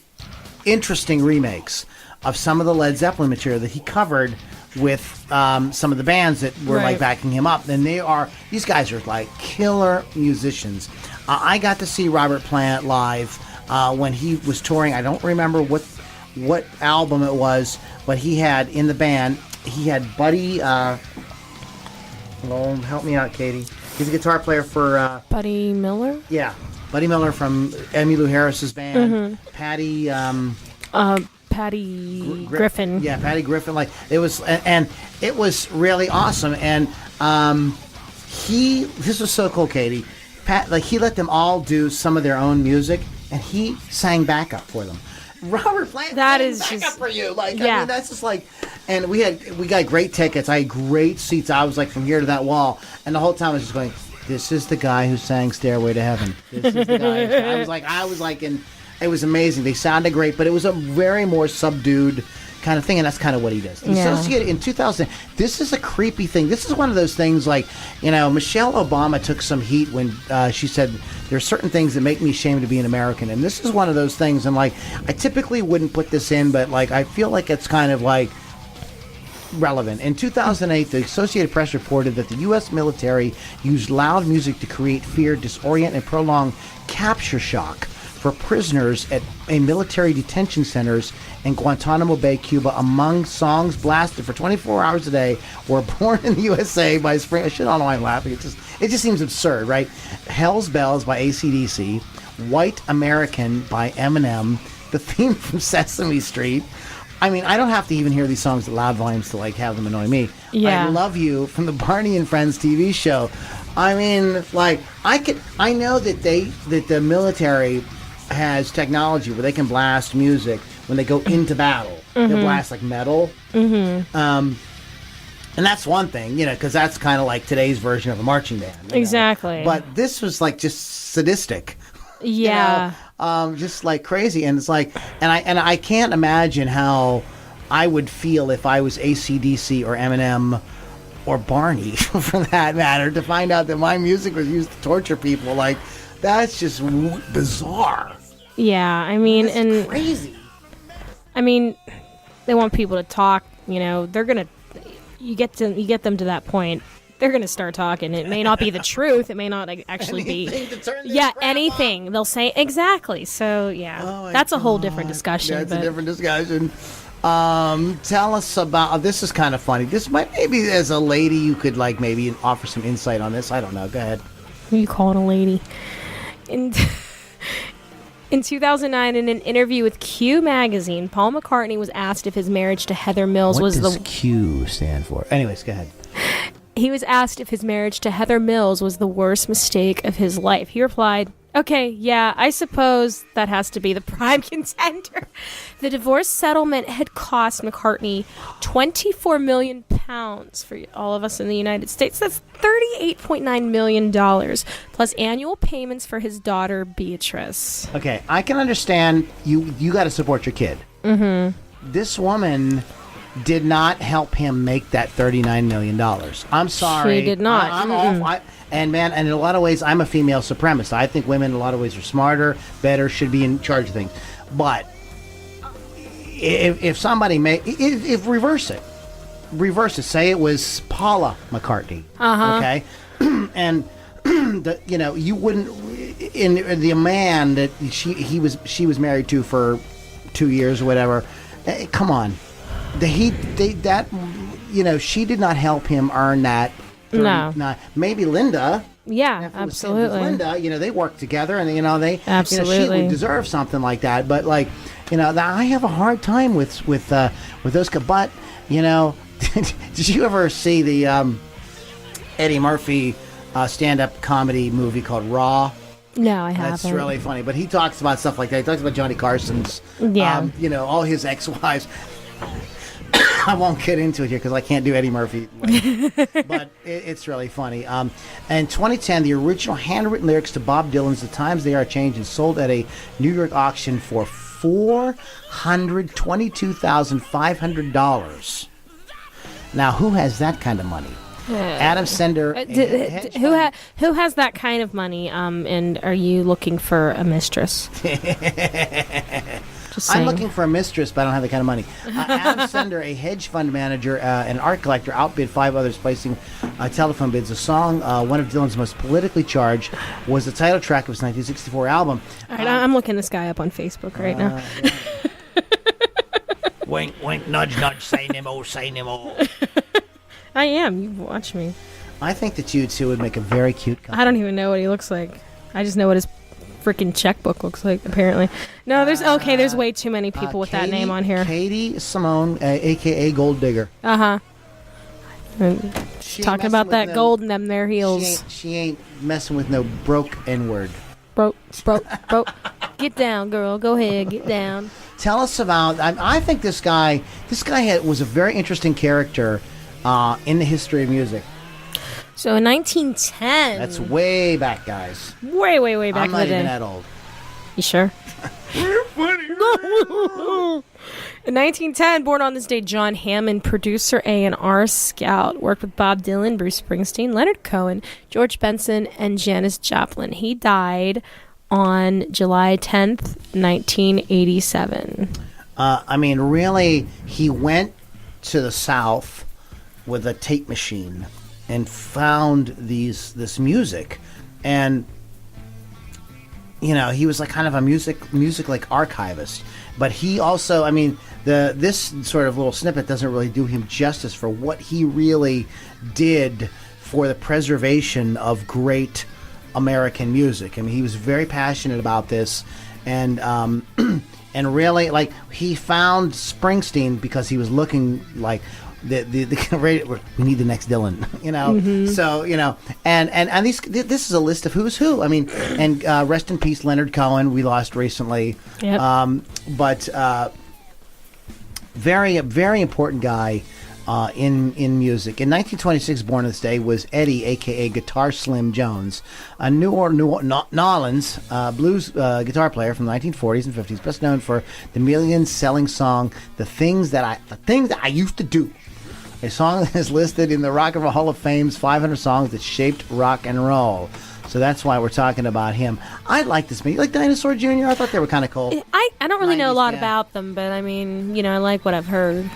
interesting remakes of some of the Led Zeppelin material that he covered with some of the bands that were backing him up. And these guys are killer musicians. I got to see Robert Plant live when he was touring. I don't remember what album it was, but he had in the band, he had Buddy, help me out, Katie. He's a guitar player for... Buddy Miller? Yeah. Buddy Miller from Emmylou Harris's band. Mm-hmm. Patty Griffin. Yeah, Patty Griffin. It was, and it was really awesome. And this was so cool, Katie. He let them all do some of their own music, and he sang backup for them. Robert Plant, that is backup just for you. I yeah. mean, that's just and we got great tickets. I had great seats. I was from here to that wall, and the whole time I was just going, "This is the guy who sang Stairway to Heaven." This is the guy. And it was amazing. They sounded great, but it was a very more subdued kind of thing, and that's kind of what he does. Associated in 2000, this is a creepy thing. This is one of those things Michelle Obama took some heat when she said there are certain things that make me ashamed to be an American, and this is one of those things. And I typically wouldn't put this in, but I feel like it's kind of relevant. In 2008, the Associated Press reported that the U.S. military used loud music to create fear, disorient, and prolong capture shock for prisoners at military detention centers in Guantanamo Bay, Cuba. Among songs blasted for 24 hours a day were Born in the USA by Spring. I don't know why I'm laughing. It just seems absurd, right? Hell's Bells by AC/DC, White American by Eminem, the theme from Sesame Street. I mean, I don't have to even hear these songs at loud volumes to have them annoy me. Yeah. I Love You from the Barney and Friends TV show. I mean, I know that the military has technology where they can blast music when they go into battle. Mm-hmm. They blast metal. Mm-hmm. And that's one thing, because that's kind of today's version of a marching band. Exactly. But this was just sadistic. Yeah. Just crazy. And it's and I can't imagine how I would feel if I was AC/DC or Eminem or Barney, for that matter, to find out that my music was used to torture people. That's just bizarre. Yeah, I mean, it's crazy. I mean, they want people to talk. They're gonna. You get them to that point, they're gonna start talking. It may not be the truth. It may not actually be. Anything they'll say exactly. So that's a whole different discussion. That's a different discussion. Tell us about. This is kind of funny. This maybe as a lady you could maybe offer some insight on this. I don't know. Go ahead. Who you calling a lady? And In 2009, in an interview with Q magazine, Paul McCartney was asked if his marriage to Heather Mills What was does the Q stand for? Anyways, go ahead. He was asked if his marriage to Heather Mills was the worst mistake of his life. He replied, "Okay, yeah, I suppose that has to be the prime contender." The divorce settlement had cost McCartney £24 million for all of us in the United States. That's $38.9 million, plus annual payments for his daughter, Beatrice. Okay, I can understand you got to support your kid. Mm-hmm. This woman did not help him make that $39 million. I'm sorry. She did not. And man, and in a lot of ways, I'm a female supremacist. I think women in a lot of ways are smarter, better, should be in charge of things. But if somebody if reverse it, say it was Paula McCartney, okay, and you wouldn't in the man that she was married to for 2 years or whatever. Come on. She did not help him earn that. No. Maybe Linda. Yeah, If it absolutely. was Linda, they worked together, and they Absolutely. she would deserve something like that. But I have a hard time with those. But did you ever see the Eddie Murphy stand-up comedy movie called Raw? No, I haven't. That's really funny. But he talks about stuff like that. He talks about Johnny Carson's, Yeah. all his ex-wives. I won't get into it here because I can't do Eddie Murphy. But it's really funny. In 2010, the original handwritten lyrics to Bob Dylan's The Times They Are Changing sold at a New York auction for $422,500. Now, who has that kind of money? Adam Sender. Who has that kind of money? And are you looking for a mistress? Just saying. I'm looking for a mistress, but I don't have that kind of money. Adam Sender, a hedge fund manager and art collector, outbid 5 others, placing telephone bids. The song, one of Dylan's most politically charged, was the title track of his 1964 album. All right, I'm looking this guy up on Facebook right now. Wink, wink, nudge, nudge, say no more, say no more. I am. You watch me. I think that you two would make a very cute couple. I don't even know what he looks like. I just know what his freaking checkbook looks like, apparently. No, there's way too many people with that name on here. Katie Simone, a.k.a. Gold Digger. Uh-huh. She ain't Talking messing about with that no- gold in them there heels. She ain't messing with no broke N-word. Broke. Get down, girl. Go ahead. Get down. Tell us about. I think this guy was a very interesting character in the history of music. So in 1910. That's way back, guys. way back I'm in the not day. even that old. You sure? In 1910, born on this day, John Hammond, producer, A&R scout, worked with Bob Dylan, Bruce Springsteen, Leonard Cohen, George Benson, and Janis Joplin. He died on July 10th, 1987. Really, he went to the South with a tape machine and found this music, and he was like kind of a music like archivist. But he also, this sort of little snippet doesn't really do him justice for what he really did for the preservation of great American music. He was very passionate about this, and and really, like, he found Springsteen because he was looking like the we need the next Dylan, Mm-hmm. So and this is a list of who's who. And rest in peace, Leonard Cohen. We lost recently. Yep. But very very important guy in music. In 1926, born on this day was Eddie, a.k.a. Guitar Slim Jones, a New Orleans blues guitar player from the 1940s and 50s, best known for the million-selling song "The Things That I Used to Do." A song that is listed in the Rock and Roll Hall of Fame's 500 songs that shaped rock and roll. So that's why we're talking about him. I like this man. You like Dinosaur Jr.? I thought they were kind of cool. I don't really know a 90s lot band. about them, but I like what I've heard.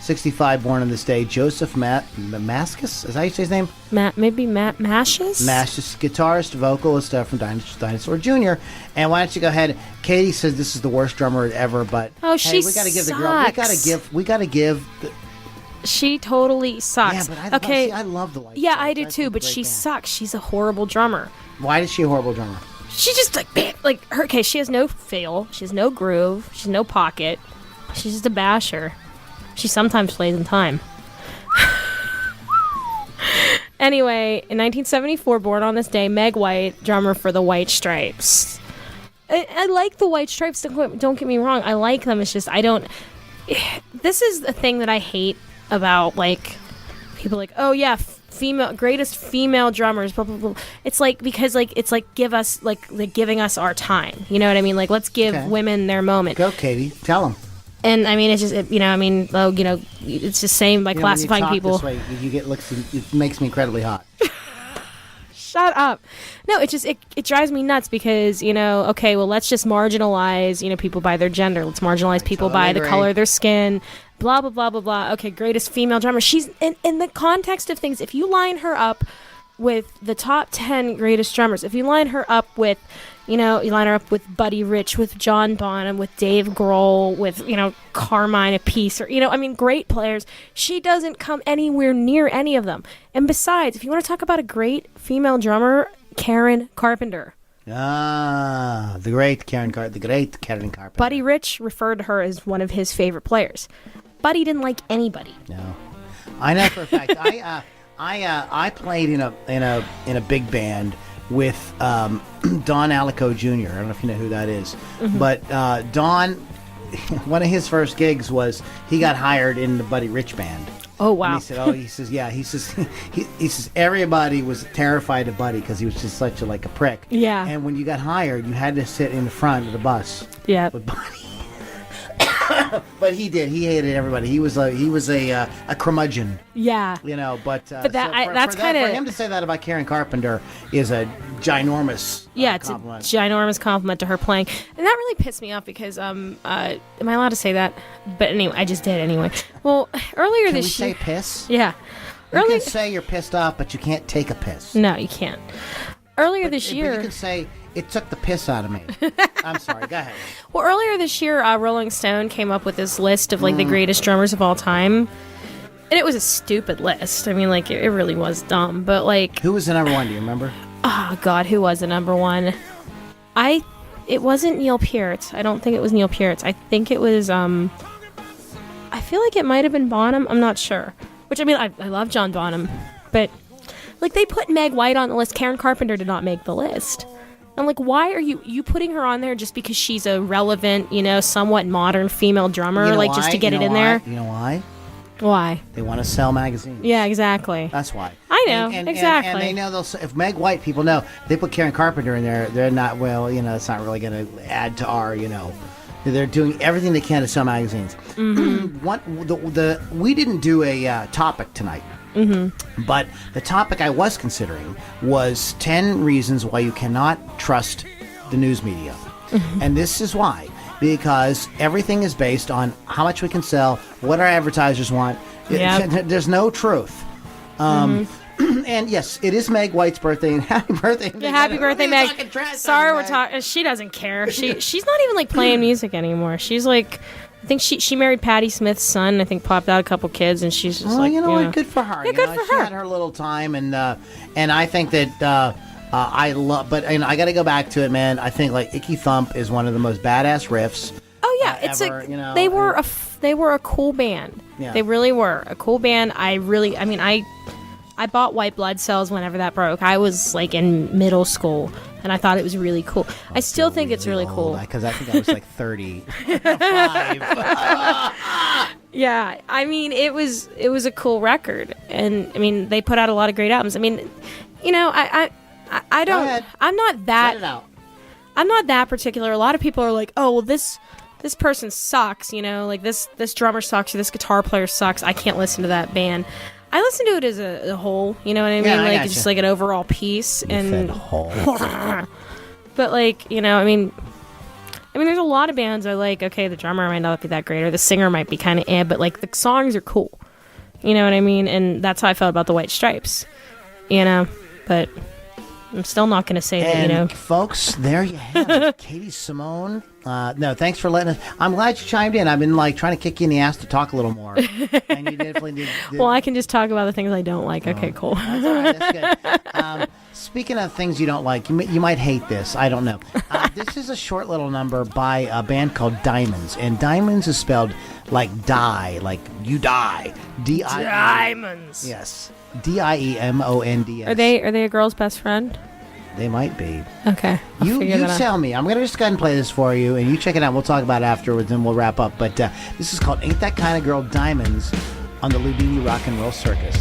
65, born on this day, Joseph Mascis? Is that how you say his name? Maybe Matt Mashes? Mascis, guitarist, vocalist from Dinosaur Jr. And why don't you go ahead? Katie says this is the worst drummer ever, but she we got to give the girl. We got to give. She totally sucks. Yeah, but I love the Light. Yeah, I do too, but she sucks. She's a horrible drummer. Why is she a horrible drummer? She just like bam, like her. Okay, she has no feel. She has no groove. She has no pocket. She's just a basher. She sometimes plays in time. Anyway, in 1974, born on this day, Meg White, drummer for the White Stripes. I like the White Stripes. Don't get me wrong. I like them. It's just I don't. This is the thing that I hate about like people like, oh yeah, greatest female drummers. Blah, blah, blah. It's like because like it's like give us like giving us our time. You know what I mean? Like let's give women their moment. Go, Katie. Tell them. And I mean, it's just it's the same by classifying when you talk people. This way, you get looks. It makes me incredibly hot. Shut up. No, it just it drives me nuts because, okay, well, let's just marginalize, people by their gender. Let's marginalize people by the color of their skin. Blah, blah, blah, blah, blah. Okay, greatest female drummer. She's, in the context of things, if you line her up with the top 10 greatest drummers, if you line her up with, you line her up with Buddy Rich, with John Bonham, with Dave Grohl, with, Carmine Appice, or, great players. She doesn't come anywhere near any of them. And besides, if you want to talk about a great female drummer, Karen Carpenter. The great Karen Carpenter. Buddy Rich referred to her as one of his favorite players. Buddy didn't like anybody. No. I know for a fact. I played in a big band with Don Alico Jr. I don't know if you know who that is. Mm-hmm. But Don, one of his first gigs was he got hired in the Buddy Rich band. Oh, wow. And he says everybody was terrified of Buddy because he was just such a prick. Yeah. And when you got hired, you had to sit in the front of the bus. Yeah. With Buddy. But he did. He hated everybody. He was a curmudgeon. Yeah. But that's kind of for him to say that about Karen Carpenter is a ginormous compliment. It's a ginormous compliment to her playing, and that really pissed me off because am I allowed to say that? But anyway, I just did anyway. Well, earlier this year, say piss? Yeah. You can say you're pissed off, but you can't take a piss. No, you can't. Earlier this year, but you can say it took the piss out of me. I'm sorry. Go ahead. Well, earlier this year, Rolling Stone came up with this list of the greatest drummers of all time, and it was a stupid list. I mean, it really was dumb. But who was the number one? Do you remember? Oh God, who was the number one? It wasn't Neil Peart. I don't think it was Neil Peart. I think it was. I feel like it might have been Bonham. I'm not sure. Which I love John Bonham, but they put Meg White on the list. Karen Carpenter did not make the list. I'm why are you putting her on there just because she's a relevant, somewhat modern female drummer, just to get it in there? You know why? Why? They want to sell magazines. Yeah, exactly. That's why. I know, exactly. And they know if Meg White, people know, if they put Karen Carpenter in there, they're not, it's not really going to add to our, They're doing everything they can to sell magazines. Mm-hmm. We didn't do a topic tonight. Mm-hmm. But the topic I was considering was 10 reasons why you cannot trust the news media. Mm-hmm. And this is why. Because everything is based on how much we can sell, what our advertisers want. Yep. There's no truth. And yes, it is Meg White's birthday, and happy birthday, Meg. Happy birthday, Meg. Sorry, we're talking. She doesn't care. She's not even playing music anymore. She's I think she married Patti Smith's son. I think popped out a couple kids, and she's just good for her. Yeah, good for her. She had her little time, and I think that I love. But I got to go back to it, man. I think Icky Thump is one of the most badass riffs. Oh yeah, it's ever, they were a cool band. Yeah. They really were a cool band. I bought White Blood Cells whenever that broke. I was in middle school, and I thought it was really cool. I still think it's really cool. Because I think I was 35. Yeah, it was a cool record, and they put out a lot of great albums. I don't. I'm not that. Let it out. I'm not that particular. A lot of people are like, oh well, this person sucks. This drummer sucks or this guitar player sucks. I can't listen to that band. I listen to it as a whole, you know what I mean? Yeah, just an overall piece. And whole. But there's a lot of bands I like. Okay, the drummer might not be that great, or the singer might be kind of but the songs are cool. You know what I mean? And that's how I felt about the White Stripes. But I'm still not going to say that, folks, there you have it. Katie Simone. No, thanks for letting us. I'm glad you chimed in. I've been trying to kick you in the ass to talk a little more. And you definitely did. Well, I can just talk about the things I don't like. Okay, cool. That's all right. That's good. speaking of things you don't like, you might hate this. I don't know. This is a short little number by a band called Diemonds, and Diemonds is spelled like die, like you die. Diamonds. Yes, Diemonds. Are they a girl's best friend? They might be. Okay. You tell me. I'm going to just go ahead and play this for you, and you check it out. We'll talk about it afterwards, and we'll wrap up. But this is called Ain't That Kind of Girl, Diemonds on the Loudini Rock and Roll Circus.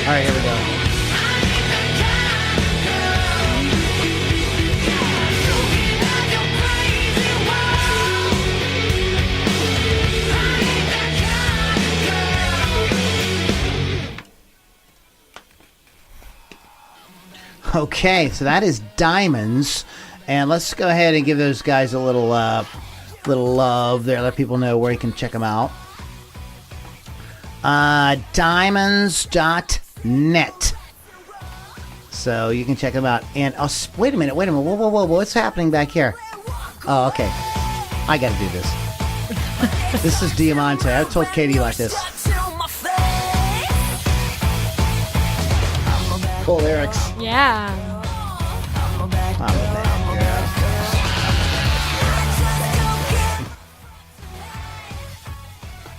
All right, here we go. Okay, so that is Diemonds, and let's go ahead and give those guys a little love there. Let people know where you can check them out. Diemonds.net. So you can check them out. And wait a minute. Whoa. What's happening back here? Oh, okay. I got to do this. This is Diamante. I told Katie like this. Cool lyrics. Yeah. I'm a bad girl.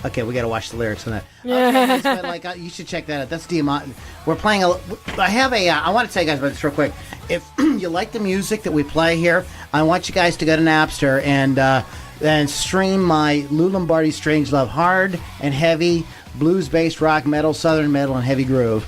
Okay, we got to watch the lyrics on that. Okay, but like, you should check that out. That's Diamante. We're playing I want to tell you guys about this real quick. If you like the music that we play here, I want you guys to go to Napster and stream my Lou Lombardi Strange Love hard and heavy, blues-based rock, metal, southern metal, and heavy groove.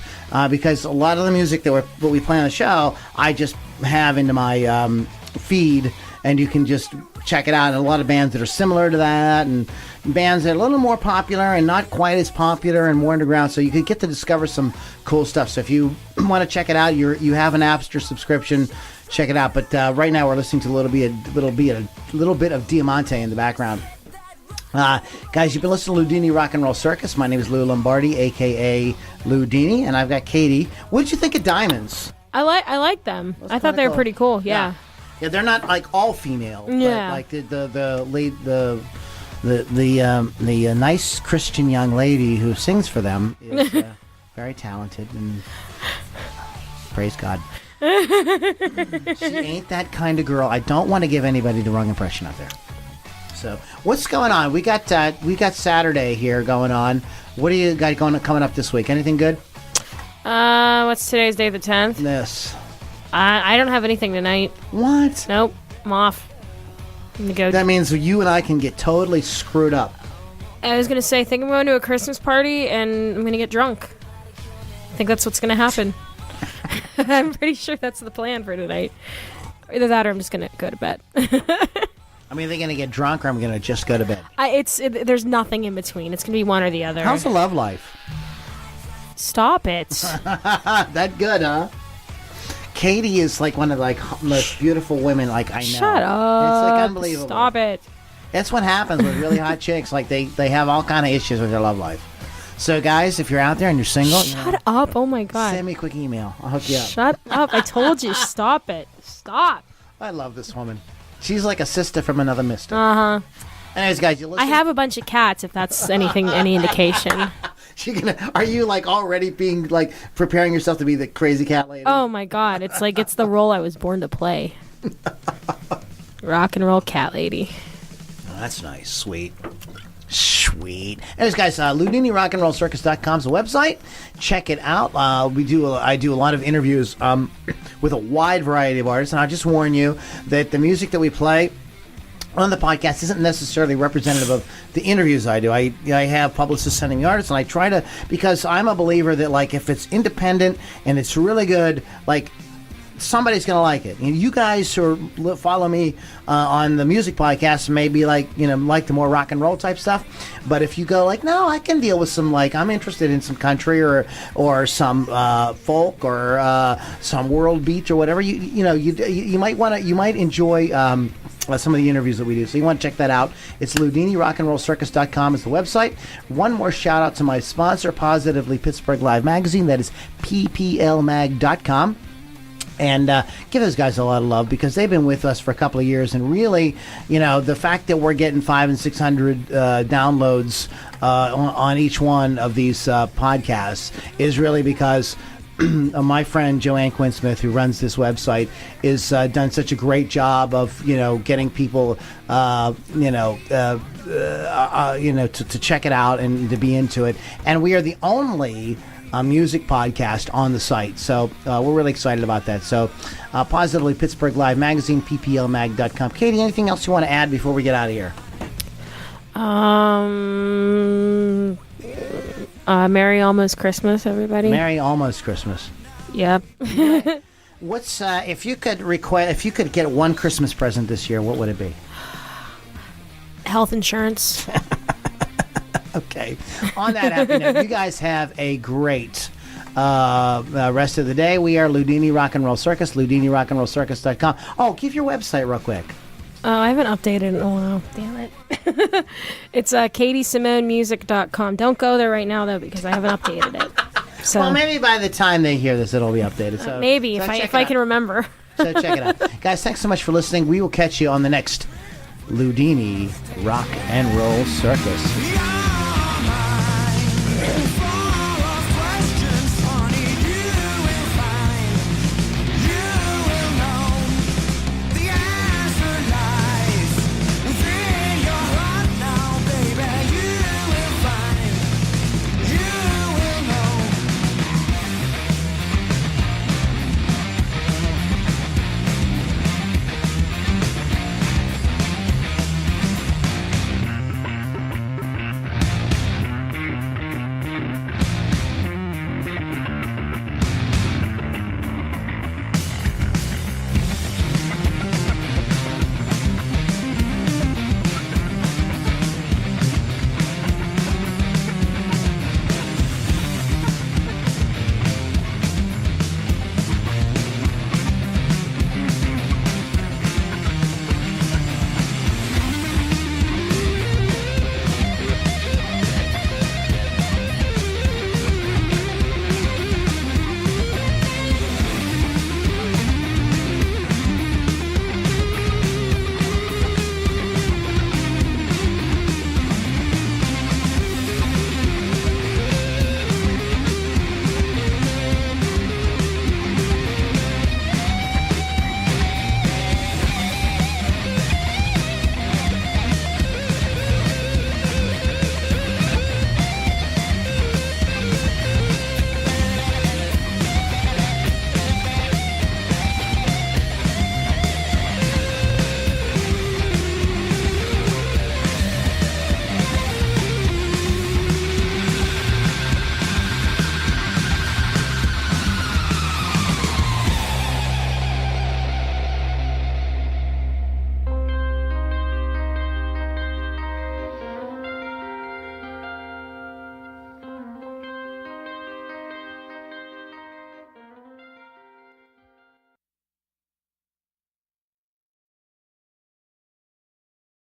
Because a lot of the music that we play on the show, I just have into my feed, and you can just check it out. And a lot of bands that are similar to that, and bands that are a little more popular and not quite as popular and more underground. So you can get to discover some cool stuff. So if you want to check it out, you have an Napster subscription, check it out. But right now we're listening to a little bit of Diamante in the background. Guys, you've been listening to Loudini Rock and Roll Circus. My name is Lou Lombardi, a.k.a. Loudini, and I've got Katie. What did you think of Diemonds? I like them. I thought they were pretty cool. Yeah. Yeah, they're not like all female. Yeah. But like the nice Christian young lady who sings for them is very talented, and praise God. She ain't that kind of girl. I don't want to give anybody the wrong impression out there. So, what's going on? We got Saturday here going on. What do you got coming up this week? Anything good? What's today's day? The 10th. Yes. I don't have anything tonight. What? Nope. I'm off. I'm gonna go. That means you and I can get totally screwed up. I was gonna say, I think I'm going to a Christmas party and I'm gonna get drunk. I think that's what's gonna happen. I'm pretty sure that's the plan for tonight. Either that or I'm just gonna go to bed. I mean, are they going to get drunk or I'm going to just go to bed? There's nothing in between. It's going to be one or the other. How's the love life? Stop it. That good, huh? Katie is like one of the most beautiful women I know. Shut up. It's like unbelievable. Stop it. That's what happens with really hot chicks. Like they have all kind of issues with their love life. So guys, if you're out there and you're single, Shut up. Oh my God. Send me a quick email. I'll hook you up. Shut up. I told you. Stop it. Stop. I love this woman. She's like a sister from another mister. Uh-huh. Anyways, guys, you listen. I have a bunch of cats, if that's any indication. Are you already being preparing yourself to be the crazy cat lady? Oh my God. It's the role I was born to play. Rock and roll cat lady. Oh, that's nice. Sweet. Anyways, guys, LoudiniRockandRollCircus.com is the website. Check it out. I do a lot of interviews with a wide variety of artists, and I'll just warn you that the music that we play on the podcast isn't necessarily representative of the interviews I do. I have publicists sending me artists, and I try to, because I'm a believer that if it's independent and it's really good, somebody's going to like it. You guys who follow me on the music podcast maybe like the more rock and roll type stuff. But if you go no, I can deal with some I'm interested in some country or some folk or some world beat or whatever. You might enjoy some of the interviews that we do. So you want to check that out. It's LoudiniRockandRollCircus.com is the website. One more shout out to my sponsor, Positively Pittsburgh Live Magazine. That is pplmag.com. And give those guys a lot of love because they've been with us for a couple of years. And really, the fact that we're getting 500 and 600 downloads on each one of these podcasts is really because my friend Joanne Quinn Smith, who runs this website, is done such a great job of getting people to check it out and to be into it. And we are the only music podcast on the site, so we're really excited about that. So Positively Pittsburgh Live Magazine, pplmag.com. Katie, anything else you want to add before we get out of here? Merry almost Christmas, everybody. Merry almost Christmas. Yep. What's if you could get one Christmas present this year, what would it be? Health insurance. Okay. On that happy note, you guys have a great rest of the day. We are Loudini Rock and Roll Circus, LoudiniRockandRollCircus.com. Oh, give your website real quick. I haven't updated in a while. Damn it. It's KatieSimoneMusic.com. Don't go there right now, though, because I haven't updated it. So well, maybe by the time they hear this, it'll be updated. So maybe, if I can remember. So check it out. Guys, thanks so much for listening. We will catch you on the next Loudini Rock and Roll Circus.